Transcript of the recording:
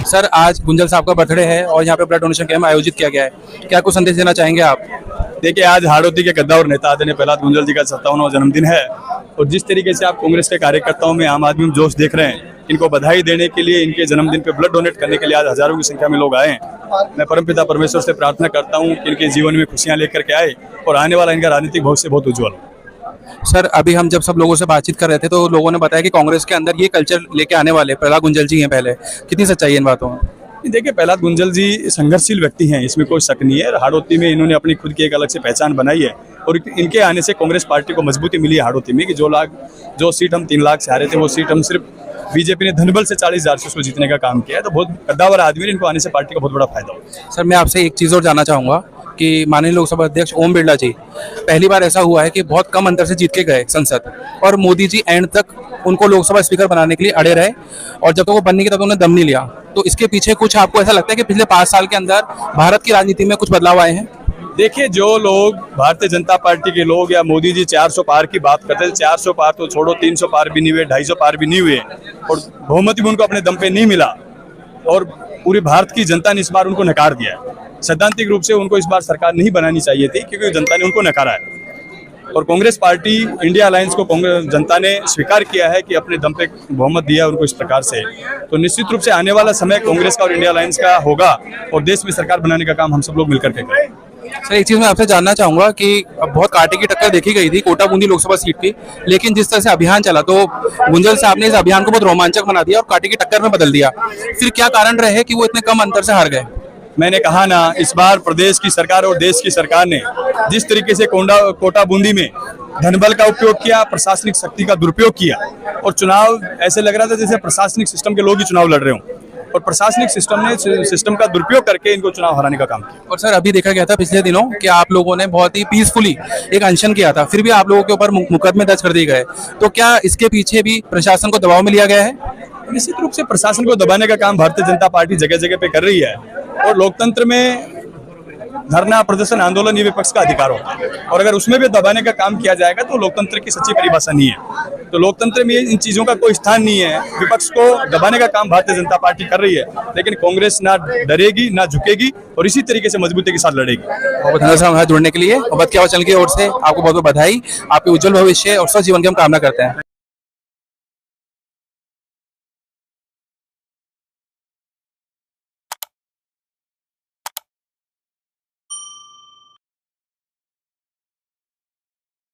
Sir आज गुंजल साहब का बर्थडे है और यहाँ पे ब्लड डोनेशन कैंप आयोजित किया गया है, क्या कुछ संदेश देना चाहेंगे आप? देखिए, आज हाड़ौती के गद्दा और नेता आदरणीय प्रहलाद गुंजल जी का 57वां जन्मदिन है और जिस तरीके से आप कांग्रेस के कार्यकर्ताओं में आम आदमी में जोश देख रहे हैं, इनको बधाई देने के लिए, इनके जन्मदिन पे ब्लड डोनेट करने के लिए आज हजारों की संख्या में लोग आए हैं। मैं परमपिता परमेश्वर से प्रार्थना करता हूँ कि इनके जीवन में खुशियाँ लेकर के आए और आने वाला इनका राजनीतिक भविष्य बहुत उज्ज्वल हो। सर अभी हम जब सब लोगों से बातचीत कर रहे थे तो लोगों ने बताया कि कांग्रेस के अंदर ये कल्चर लेके आने वाले प्रहलाद गुंजल जी हैं पहले, कितनी सच्चाई है इन बातों में? देखिए, प्रहलाद गुंजल जी संघर्षशील व्यक्ति हैं, इसमें कोई शक नहीं है। हाड़ौती में इन्होंने अपनी खुद की एक अलग से पहचान बनाई है और इनके आने से कांग्रेस पार्टी को मजबूती मिली है हाड़ौती में कि जो सीट हम 3 लाख से हारे थे, वो सीट हम सिर्फ बीजेपी ने धनबल से 40,000 से उसको जीतने का काम किया है। तो बहुत कद्दावर आदमी है, इनको आने से पार्टी का बहुत बड़ा फायदा होगा। सर मैं आपसे एक चीज़ और जानना चाहूँगा कि माननीय लोकसभा अध्यक्ष ओम बिरला जी, पहली बार ऐसा हुआ है कि बहुत कम अंतर से जीत के गए संसद और मोदी जी एंड तक उनको लोकसभा स्पीकर बनाने के लिए अड़े रहे और जब तक वो बनने की तब उन्होंने दम नहीं लिया। तो इसके पीछे कुछ आपको ऐसा लगता है कि पिछले 5 साल के अंदर भारत की राजनीति में कुछ बदलाव आए हैं? देखिए, जो लोग भारतीय जनता पार्टी के लोग या मोदी जी 400 पार की बात करते हैं, 400 पार तो छोड़ो, 300 पार भी नहीं हुए, 250 पार भी नहीं हुए और बहुमत भी उनको अपने दम पे नहीं मिला और पूरी भारत की जनता ने इस बार उनको नकार दिया है। सैद्धांतिक रूप से उनको इस बार सरकार नहीं बनानी चाहिए थी क्योंकि जनता ने उनको नकारा है और कांग्रेस पार्टी इंडिया अलायंस को जनता ने स्वीकार किया है कि अपने दम पे बहुमत दिया उनको इस प्रकार से। तो निश्चित रूप से आने वाला समय कांग्रेस का और इंडिया अलायंस का होगा और देश में सरकार बनाने का काम हम सब लोग मिलकर के करें। सर एक चीज़ मैं आपसे जानना चाहूँगा कि बहुत कांटे की टक्कर देखी गई थी कोटा बूंदी लोकसभा सीट की, लेकिन जिस तरह से अभियान चला तो गुंजल साहब ने इस अभियान को बहुत रोमांचक बना दिया और कांटे की टक्कर में बदल दिया। फिर क्या कारण रहे कि वो इतने कम अंतर से हार गए? मैंने कहा ना, इस बार प्रदेश की सरकार और देश की सरकार ने जिस तरीके से कोटा बूंदी में धनबल का उपयोग किया, प्रशासनिक शक्ति का दुरुपयोग किया और चुनाव ऐसे लग रहा था जैसे प्रशासनिक सिस्टम के लोग ही चुनाव लड़ रहे हों और प्रशासनिक सिस्टम का दुरुपयोग करके इनको चुनाव हराने का काम किया। और सर अभी देखा गया था पिछले दिनों कि आप लोगों ने बहुत ही पीसफुली एक अनशन किया था, फिर भी आप लोगों के ऊपर मुकदमे दर्ज कर दिए गए, तो क्या इसके पीछे भी प्रशासन को दबाव में लिया गया है? निश्चित रूप से प्रशासन को दबाने का काम भारतीय जनता पार्टी जगह जगह पे कर रही है और लोकतंत्र में धरना, प्रदर्शन, आंदोलन ये विपक्ष का अधिकार होता है और अगर उसमें भी दबाने का काम किया जाएगा तो लोकतंत्र की सच्ची परिभाषा नहीं है। तो लोकतंत्र में इन चीजों का कोई स्थान नहीं है। विपक्ष को दबाने का काम भारतीय जनता पार्टी कर रही है, लेकिन कांग्रेस ना डरेगी ना झुकेगी और इसी तरीके से मजबूती के साथ लड़ेगी। बहुत धन्यवाद हमारे जुड़ने के लिए और बद की आवाज़ चैनल की ओर से आपको बहुत बहुत बधाई, आपके उज्जवल भविष्य और स्वस्थ जीवन की हम कामना करते हैं।